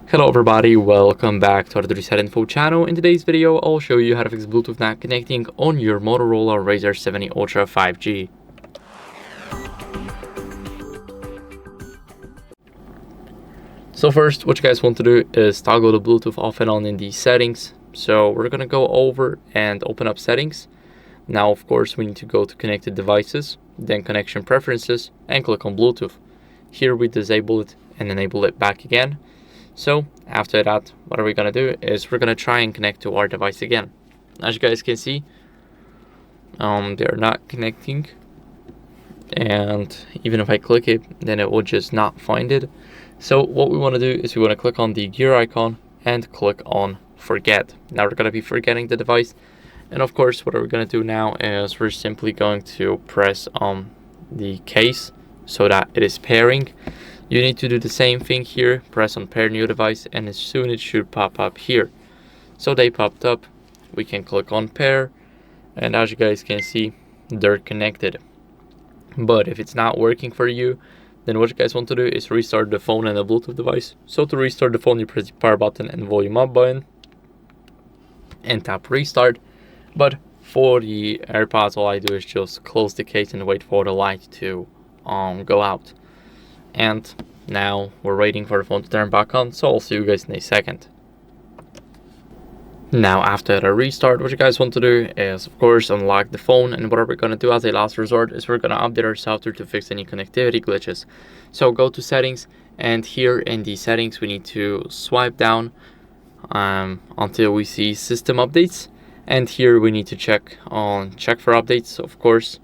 Hello everybody, welcome back to the HardReset.Info channel. In today's video, I'll show you how to fix Bluetooth not connecting on your Motorola Razr 70 Ultra 5G. So first, what you guys want to do is toggle the Bluetooth off and on in the settings. So we're going to go over and open up settings. Now, of course, we need to go to connected devices, then connection preferences, and click on Bluetooth. Here we disable it and enable it back again. So after that, what are we going to do is we're going to try and connect to our device again. As you guys can see, they're not connecting, and even if I click it, then it will just not find it. So what we want to do is we want to click on the gear icon and click on forget. Now we're going to be forgetting the device, and of course what we're going to do now is we're simply going to press on the case so that it is pairing. You need to do the same thing here, press on pair new device, and as soon it should pop up here. So they popped up, we can click on pair, and as you guys can see, they're connected. But if it's not working for you, then what you guys want to do is restart the phone and the Bluetooth device. So to restart the phone, you press the power button and volume up button and tap restart. But for the AirPods, all I do is just close the case and wait for the light to go out. And now we're waiting for the phone to turn back on, so I'll see you guys in a second. Now after the restart, what you guys want to do is of course unlock the phone, and what we're going to do as a last resort is we're going to update our software to fix any connectivity glitches. So go to settings, and here in the settings we need to swipe down until we see system updates, and here we need to check for updates. Of course,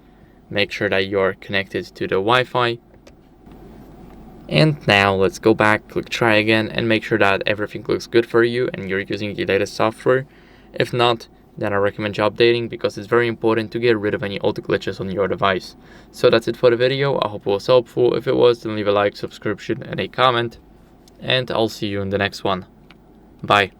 make sure that you're connected to the Wi-Fi. And now let's go back, click try again, and make sure that everything looks good for you and you're using the latest software. If not, then I recommend you updating, because it's very important to get rid of any old glitches on your device. So that's it for the video. I hope it was helpful. If it was, then leave a like, subscription, and a comment, and I'll see you in the next one. Bye.